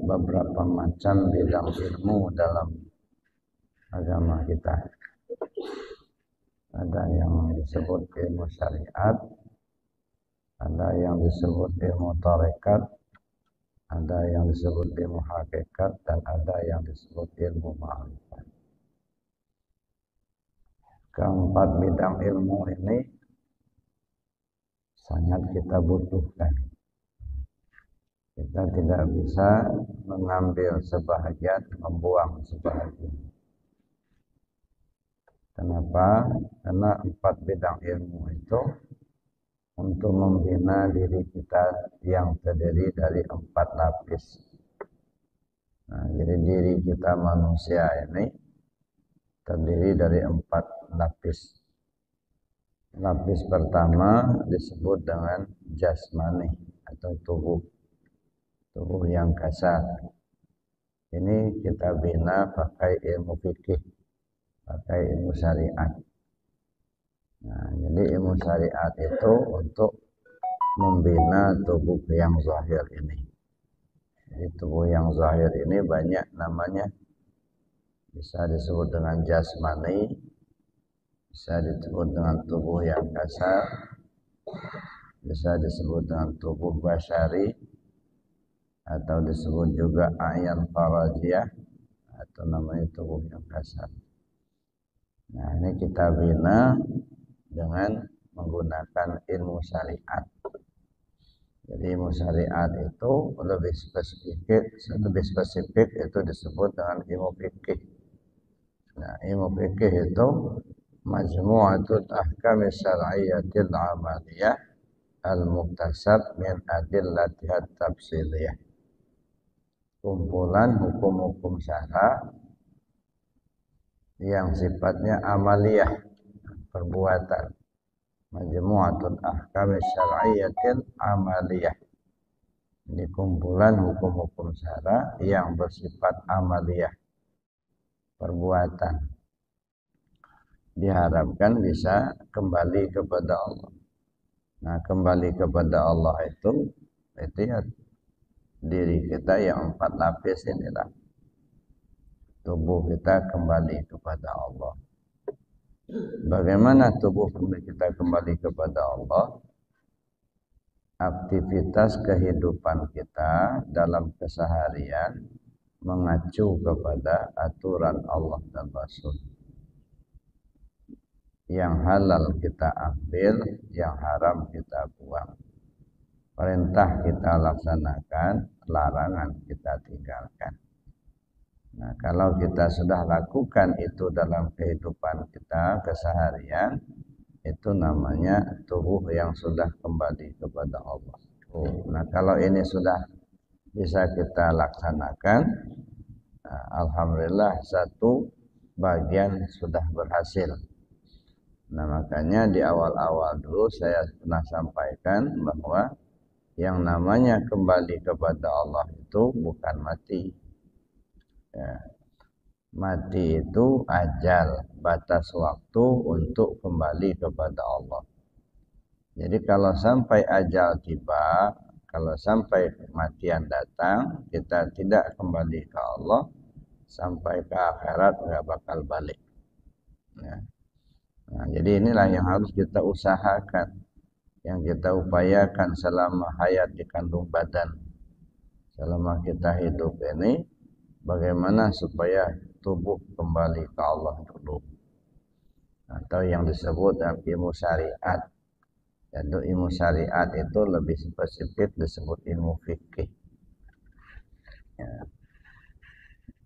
beberapa macam bidang ilmu dalam agama kita. Ada yang disebut ilmu syariat, ada yang disebut ilmu tarekat, ada yang disebut ilmu hakikat, dan ada yang disebut ilmu ma'rifat. Keempat bidang ilmu ini sangat kita butuhkan. Kita tidak bisa mengambil sebahagian, membuang sebahagian. Kenapa? Karena empat bidang ilmu itu untuk membina diri kita yang terdiri dari empat lapis. Nah, jadi diri kita manusia ini terdiri dari empat lapis. Lapis pertama disebut dengan jasmani atau tubuh yang kasar. Ini kita bina pakai ilmu fikih, pakai ilmu syariat. Nah, jadi ilmu syariat itu untuk membina tubuh yang zahir ini. Jadi tubuh yang zahir ini banyak namanya. Bisa disebut dengan jasmani, bisa disebut dengan tubuh yang kasar, bisa disebut dengan tubuh basyari, atau disebut juga ayan farajiyah, atau namanya tubuh yang kasar. Nah, ini kita bina dengan menggunakan ilmu syariat. Jadi ilmu syariat itu lebih spesifik itu disebut dengan ilmu fikih. Nah, ilmu fikih itu majmu'atul ahkam syar'iyyatil amaliyah al-muktasab min adillatihat tafsiliyah. Kumpulan hukum-hukum syara yang sifatnya amaliyah, perbuatan. Majmu'atul ahkam syar'iyyatil amaliyah. Ini kumpulan hukum-hukum syara yang bersifat amaliyah, perbuatan. Diharapkan bisa kembali kepada Allah. Nah, kembali kepada Allah itu ya diri kita yang empat lapis inilah. Tubuh kita kembali kepada Allah. Bagaimana tubuh kita kembali kepada Allah? Aktivitas kehidupan kita dalam keseharian mengacu kepada aturan Allah dan Rasul. Yang halal kita ambil, yang haram kita buang. Perintah kita laksanakan, larangan kita tinggalkan. Nah, kalau kita sudah lakukan itu dalam kehidupan kita keseharian, itu namanya tubuh yang sudah kembali kepada Allah. Nah, kalau ini sudah bisa kita laksanakan, nah, alhamdulillah satu bagian sudah berhasil. Nah, makanya di awal-awal dulu saya pernah sampaikan bahwa yang namanya kembali kepada Allah itu bukan mati. Ya. Mati itu ajal, batas waktu untuk kembali kepada Allah. Jadi kalau sampai ajal tiba, kalau sampai kematian datang, kita tidak kembali ke Allah, sampai ke akhirat nggak bakal balik. Ya. Nah, jadi inilah yang harus kita usahakan, yang kita upayakan selama hayat di kandung badan. Selama kita hidup ini, bagaimana supaya tubuh kembali ke Allah dulu. Atau yang disebut dalam ilmu syariat. Yaitu ilmu syariat itu lebih spesifik disebut ilmu fikih. Ya.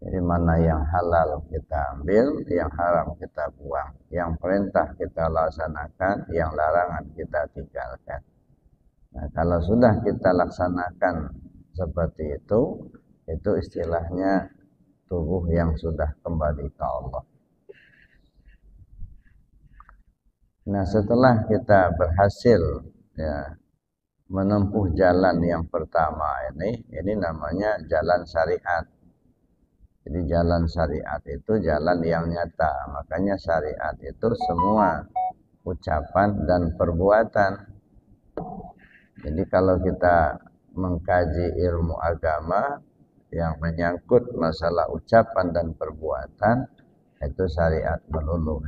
Jadi mana yang halal kita ambil, yang haram kita buang. Yang perintah kita laksanakan, yang larangan kita tinggalkan. Nah, kalau sudah kita laksanakan seperti itu istilahnya tubuh yang sudah kembali ke Allah. Nah, setelah kita berhasil ya menempuh jalan yang pertama ini namanya jalan syariat. Jadi jalan syariat itu jalan yang nyata. Makanya syariat itu semua ucapan dan perbuatan. Jadi kalau kita mengkaji ilmu agama, yang menyangkut masalah ucapan dan perbuatan itu syariat melulu.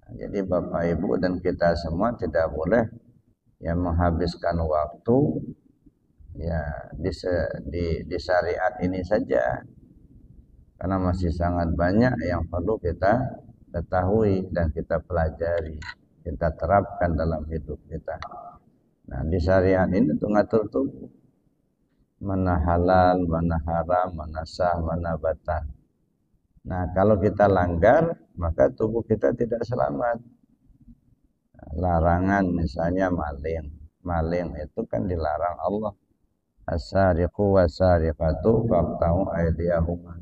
Jadi Bapak Ibu dan kita semua tidak boleh yang menghabiskan waktu ya di syariat ini saja, karena masih sangat banyak yang perlu kita ketahui dan kita pelajari, kita terapkan dalam hidup kita. Nah, di syariat ini tuh ngatur tubuh, mana halal, mana haram, mana sah, mana batal. Nah, kalau kita langgar, maka tubuh kita tidak selamat. Larangan misalnya maling. Maling itu kan dilarang Allah. As-sariqu was-sariqatu faqta'u aydiyahuma.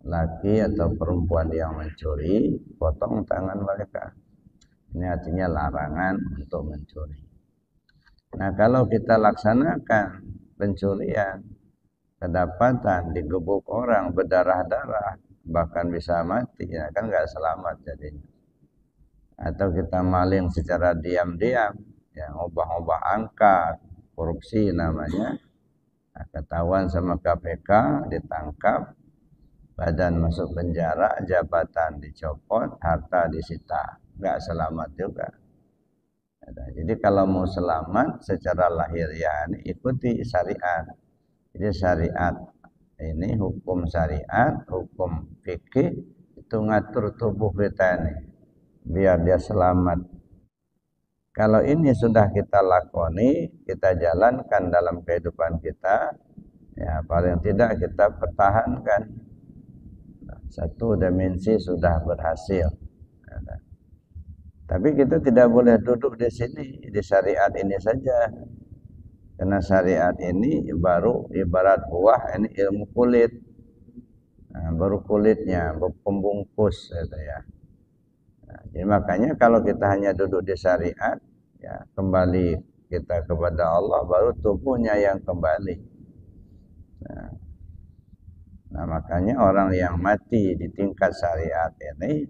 Laki atau perempuan yang mencuri, potong tangan mereka. Ini artinya larangan untuk mencuri. Nah, kalau kita laksanakan pencurian, kedapatan digebuk orang berdarah-darah, bahkan bisa mati, ya kan nggak selamat jadinya. Atau kita maling secara diam-diam, ya ngubah-ngubah angka, korupsi namanya, nah, ketahuan sama KPK, ditangkap, badan masuk penjara, jabatan dicopot, harta disita, nggak selamat juga. Jadi kalau mau selamat secara lahiriah, ikuti syariat. Jadi syariat ini, hukum syariat, hukum fikih itu ngatur tubuh kita ini biar dia selamat. Kalau ini sudah kita lakoni, kita jalankan dalam kehidupan kita, ya paling tidak kita pertahankan. Satu dimensi sudah berhasil. Tapi kita tidak boleh duduk di sini, di syariat ini saja. Karena syariat ini baru ibarat buah, ini ilmu kulit. Nah, baru kulitnya, pembungkus gitu ya. Nah, jadi makanya kalau kita hanya duduk di syariat, ya kembali kita kepada Allah, baru tubuhnya yang kembali. Nah, makanya orang yang mati di tingkat syariat ini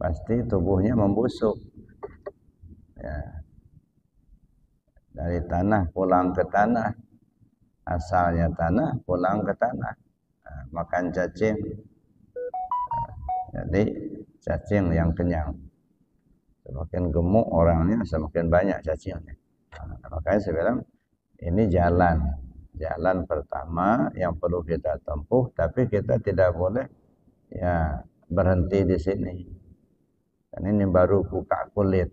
pasti tubuhnya membusuk. Ya. Dari tanah pulang ke tanah, asalnya tanah pulang ke tanah. Nah, makan cacing, jadi cacing yang kenyang. Semakin gemuk orangnya, semakin banyak cacingnya. Nah, makanya saya bilang ini jalan pertama yang perlu kita tempuh, tapi kita tidak boleh ya berhenti di sini. Dan ini baru buka kulit.